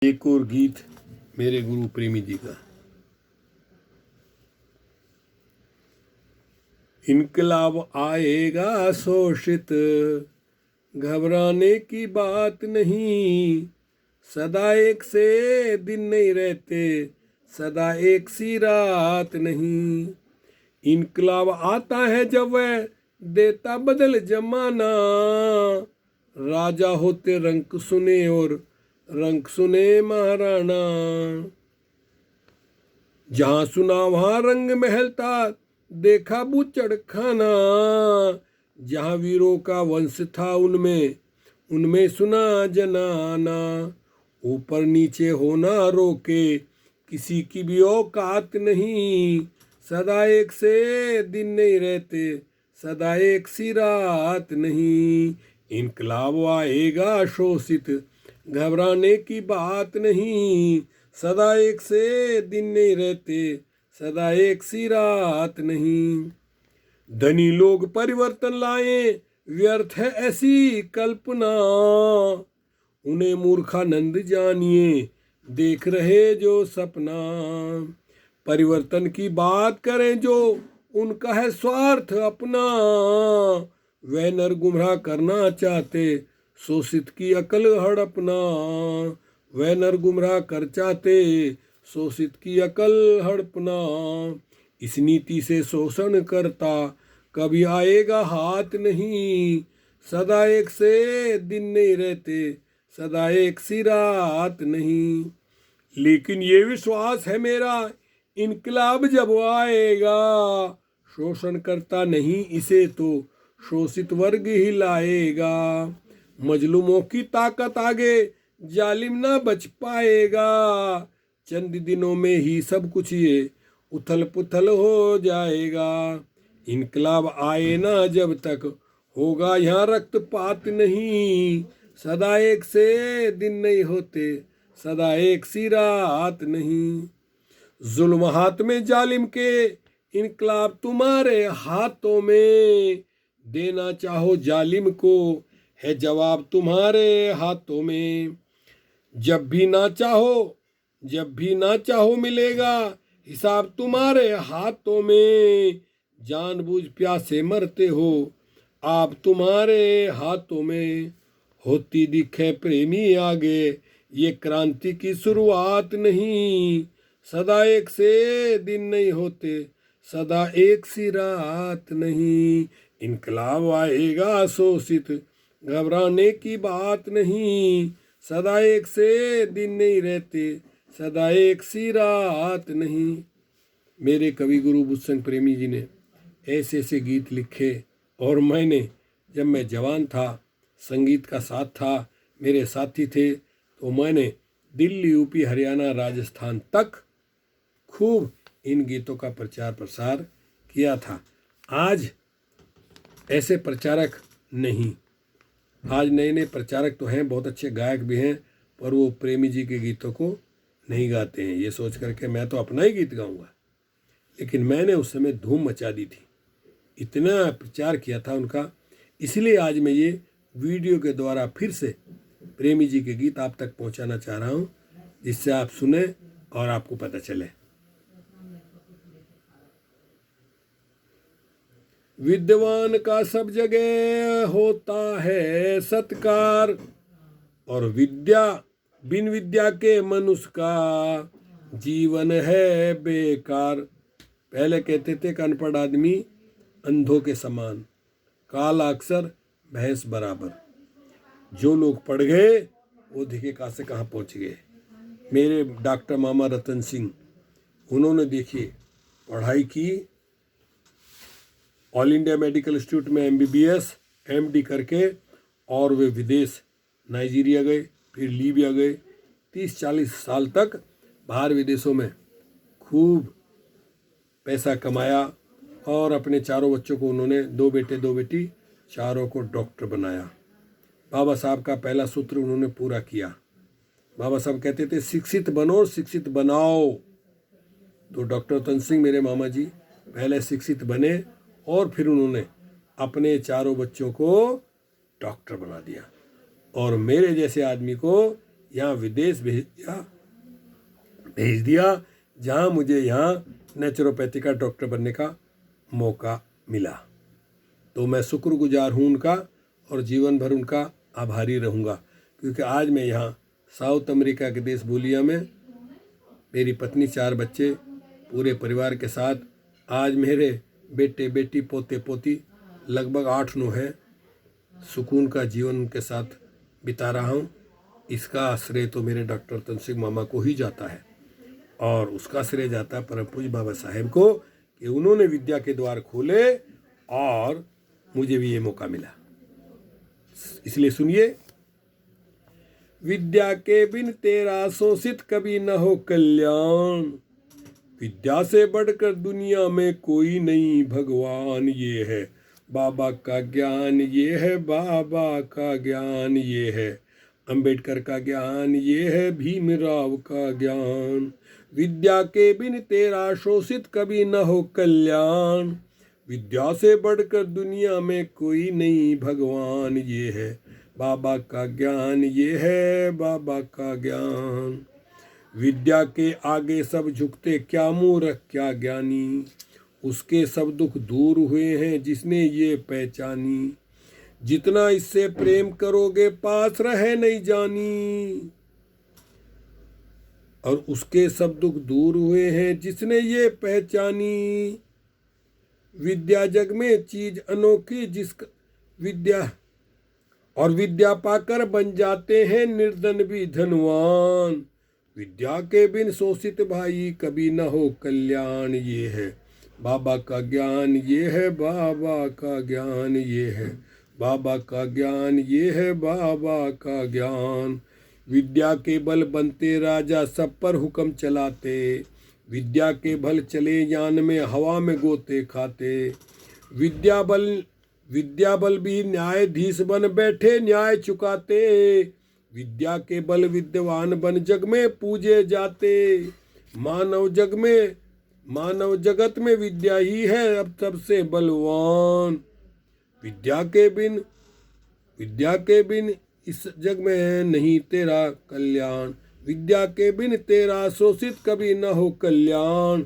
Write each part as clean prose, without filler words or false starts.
एक और गीत मेरे गुरु प्रेमी जी का। इनकलाब आएगा शोषित, घबराने की बात नहीं। सदा एक से दिन नहीं रहते, सदा एक सी रात नहीं। इनकलाब आता है जब वह देता बदल जमाना। राजा होते रंक सुने और रंक सुने महाराणा। जहां सुना वहां रंग महलता, देखा बुचड़ खाना। जहां वीरों का वंश था उनमें सुना जनाना। ऊपर नीचे होना रोके, किसी की भी औकात नहीं। सदा एक से दिन नहीं रहते, सदा एक सी रात नहीं। इनकलाब आएगा शोषित, घबराने की बात नहीं। सदा एक से दिन नहीं रहते, सदा एक सी रात नहीं। धनी लोग परिवर्तन लाए, व्यर्थ है ऐसी कल्पना। उन्हें मूर्खानंद जानिए, देख रहे जो सपना। परिवर्तन की बात करें जो उनका है स्वार्थ अपना। वह नर गुमराह करना चाहते, शोषित की अकल हड़पना। वह नर गुमराह कर चाहते, शोषित की अकल हड़पना। इस नीति से शोषण करता कभी आएगा हाथ नहीं। सदा एक से दिन नहीं रहते, सदा एक सी रात नहीं। लेकिन ये विश्वास है मेरा, इनकलाब जब आएगा, शोषण करता नहीं इसे तो शोषित वर्ग ही लाएगा। मजलूमों की ताकत आगे जालिम ना बच पाएगा। चंद दिनों में ही सब कुछ ये उथल पुथल हो जाएगा। इनकलाब आए ना जब तक होगा यहाँ रक्तपात नहीं। सदा एक से दिन नहीं होते, सदा एक सी रात नहीं। जुल्म हाथ में जालिम के, इनकलाब तुम्हारे हाथों में। देना चाहो जालिम को, है जवाब तुम्हारे हाथों में। जब भी ना चाहो मिलेगा हिसाब तुम्हारे हाथों में। जानबूझ प्यासे मरते हो आप तुम्हारे हाथों में। होती दिखे प्रेमी आगे, ये क्रांति की शुरुआत नहीं। सदा एक से दिन नहीं होते, सदा एक सी रात नहीं। इनकलाब आएगा शोषित, घबराने की बात नहीं। सदा एक से दिन नहीं रहते, सदा एक सी रात नहीं। मेरे कवि गुरु बुद्धसिंह प्रेमी जी ने ऐसे ऐसे गीत लिखे, और मैंने जब मैं जवान था, संगीत का साथ था, मेरे साथी थे, तो मैंने दिल्ली, यूपी, हरियाणा, राजस्थान तक खूब इन गीतों का प्रचार प्रसार किया था। आज ऐसे प्रचारक नहीं। आज नए नए प्रचारक तो हैं, बहुत अच्छे गायक भी हैं, पर वो प्रेमी जी के गीतों को नहीं गाते हैं, ये सोच करके मैं तो अपना ही गीत गाऊंगा। लेकिन मैंने उस समय धूम मचा दी थी, इतना प्रचार किया था उनका। इसलिए आज मैं ये वीडियो के द्वारा फिर से प्रेमी जी के गीत आप तक पहुंचाना चाह रहा हूं, जिससे आप सुने और आपको पता चले। विद्वान का सब जगह होता है सत्कार, और बिन विद्या के मनुष्य का जीवन है बेकार। पहले कहते थे कि अनपढ़ आदमी अंधों के समान, काला अक्षर भैंस बराबर। जो लोग पढ़ गए वो दिखे कहाँ से कहाँ पहुँच गए। मेरे डॉक्टर मामा रतन सिंह, उन्होंने देखिए पढ़ाई की, ऑल इंडिया मेडिकल इंस्टीट्यूट में MBBS MD करके, और वे विदेश नाइजीरिया गए, फिर लीबिया गए। 30-40 साल तक बाहर विदेशों में खूब पैसा कमाया, और अपने चारों बच्चों को उन्होंने, 2 बेटे 2 बेटी, चारों को डॉक्टर बनाया। बाबा साहब का पहला सूत्र उन्होंने पूरा किया। बाबा साहब कहते थे शिक्षित बनो, शिक्षित बनाओ। तो डॉक्टर रतन सिंह मेरे मामा जी पहले शिक्षित बने, और फिर उन्होंने अपने चारों बच्चों को डॉक्टर बना दिया। और मेरे जैसे आदमी को यहाँ विदेश भेज दिया, जहाँ मुझे यहाँ नेचुरोपैथी का डॉक्टर बनने का मौका मिला। तो मैं शुक्रगुजार हूँ उनका और जीवन भर उनका आभारी रहूँगा, क्योंकि आज मैं यहाँ साउथ अमेरिका के देश बोलिया में मेरी पत्नी, 4 बच्चे, पूरे परिवार के साथ, आज मेरे बेटे बेटी पोते पोती लगभग 8-9 हैं, सुकून का जीवन उनके साथ बिता रहा हूँ। इसका श्रेय तो मेरे डॉक्टर तन सिंह मामा को ही जाता है, और उसका श्रेय जाता है परम पूज्य बाबा साहेब को कि उन्होंने विद्या के द्वार खोले और मुझे भी ये मौका मिला। इसलिए सुनिए, विद्या के बिन तेरा शोषित कभी न हो कल्याण, विद्या से बढ़कर दुनिया में कोई नहीं भगवान, ये है बाबा का ज्ञान, ये है बाबा का ज्ञान, ये है अंबेडकर का ज्ञान, ये है भीमराव का ज्ञान। विद्या के बिन तेरा शोषित कभी न हो कल्याण, विद्या से बढ़कर दुनिया में कोई नहीं भगवान, ये है बाबा का ज्ञान, ये है बाबा का ज्ञान। विद्या के आगे सब झुकते, क्या मूर्ख क्या ज्ञानी, उसके सब दुख दूर हुए हैं जिसने ये पहचानी, जितना इससे प्रेम करोगे पास रहे नहीं जानी, और उसके सब दुख दूर हुए हैं जिसने ये पहचानी। विद्या जग में चीज अनोखी, जिसका विद्या और विद्या पाकर बन जाते हैं निर्धन भी धनवान, विद्या के बिन शोषित भाई कभी न हो कल्याण, ये है बाबा का ज्ञान, ये है बाबा का ज्ञान, ये है बाबा का ज्ञान, ये है बाबा का ज्ञान। विद्या के बल बनते राजा, सब पर हुक्म चलाते, विद्या के बल चले यान में हवा में गोते खाते, विद्या बल भी न्यायाधीश बन बैठे न्याय चुकाते, विद्या के बल विद्वान बन जग में पूजे जाते, मानव जगत में विद्या ही है अब सबसे बलवान, विद्या के बिन इस जग में नहीं तेरा कल्याण, विद्या के बिन तेरा शोषित कभी न हो कल्याण,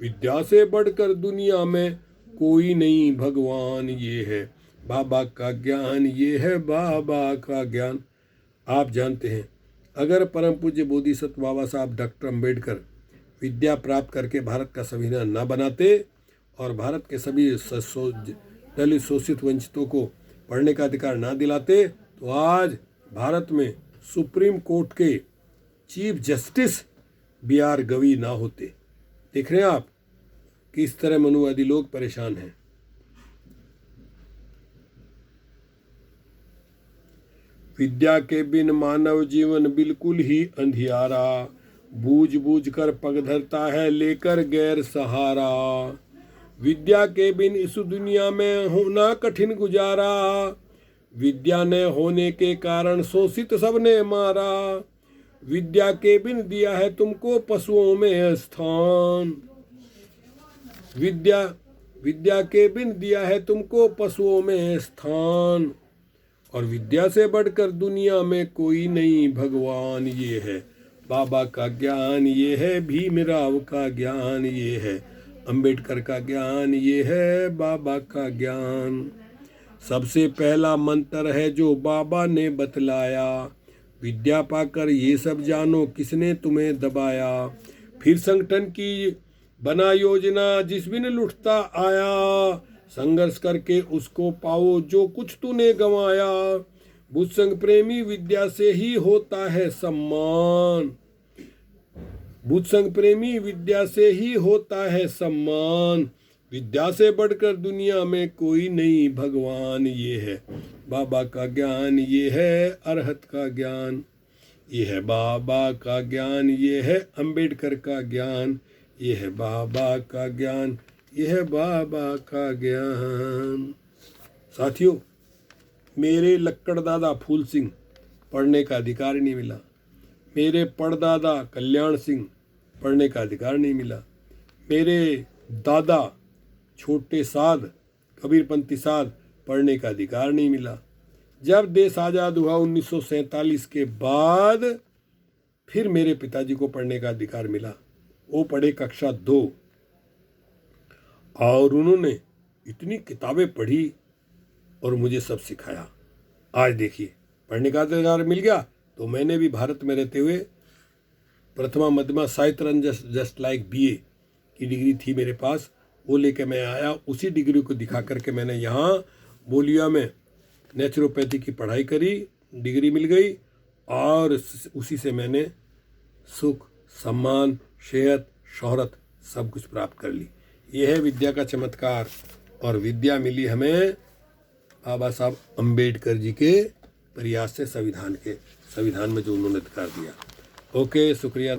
विद्या से बढ़कर दुनिया में कोई नहीं भगवान, ये है बाबा का ज्ञान, ये है बाबा का ज्ञान। आप जानते हैं, अगर परम पूज्य बोधिसत्व बाबा साहब डॉक्टर अम्बेडकर विद्या प्राप्त करके भारत का संविधान न बनाते और भारत के सभी दलित शोषित वंचितों को पढ़ने का अधिकार ना दिलाते, तो आज भारत में सुप्रीम कोर्ट के चीफ जस्टिस BR गवई ना होते। देख रहे हैं आप किस तरह मनुवादी लोग परेशान हैं। विद्या के बिन मानव जीवन बिल्कुल ही अंधियारा, बूझ बूझ कर पग धरता है लेकर गैर सहारा, विद्या के बिन इस दुनिया में होना कठिन गुजारा, विद्या न होने के कारण शोषित सबने मारा, विद्या के बिन दिया है तुमको पशुओं में स्थान, विद्या के बिन दिया है तुमको पशुओं में स्थान, और विद्या से बढ़कर दुनिया में कोई नहीं भगवान, ये है बाबा का ज्ञान, ये है भीमराव का ज्ञान, ये है अंबेडकर का ज्ञान, ये है बाबा का ज्ञान। सबसे पहला मंत्र है जो बाबा ने बतलाया, विद्या पाकर ये सब जानो किसने तुम्हें दबाया, फिर संगठन की बना योजना जिस बिन लुटता आया, संघर्ष करके उसको पाओ जो कुछ तूने गंवाया, बुद्ध संग प्रेमी विद्या से ही होता है सम्मान, बुद्ध संग प्रेमी विद्या से ही होता है सम्मान, विद्या से बढ़कर दुनिया में कोई नहीं भगवान, ये है बाबा का ज्ञान, ये है अरहत का ज्ञान, ये है बाबा का ज्ञान, ये है अंबेडकर का ज्ञान, ये है बाबा का ज्ञान, ये है बाबा का ज्ञान। साथियों, मेरे लक्कड़ दादा फूल सिंह पढ़ने का अधिकार नहीं मिला, मेरे परदादा कल्याण सिंह पढ़ने का अधिकार नहीं मिला, मेरे दादा छोटे साध कबीरपंथी साध पढ़ने का अधिकार नहीं मिला। जब देश आज़ाद हुआ 1947 के बाद फिर मेरे पिताजी को पढ़ने का अधिकार मिला। वो पढ़े कक्षा 2 और उन्होंने इतनी किताबें पढ़ी और मुझे सब सिखाया। आज देखिए पढ़ने का अधिकार मिल गया तो मैंने भी भारत में रहते हुए प्रथमा मध्यमा साहित्य जस्ट लाइक BA की डिग्री थी मेरे पास, वो लेके मैं आया। उसी डिग्री को दिखा करके मैंने यहाँ बोलिया में नेचुरोपैथी की पढ़ाई करी, डिग्री मिल गई और उसी से मैंने सुख, सम्मान, सेहत, शोहरत सब कुछ प्राप्त कर ली। यह है विद्या का चमत्कार। और विद्या मिली हमें बाबा साहब अम्बेडकर जी के प्रयास से, संविधान में जो उन्होंने अधिकार दिया। ओके, शुक्रिया।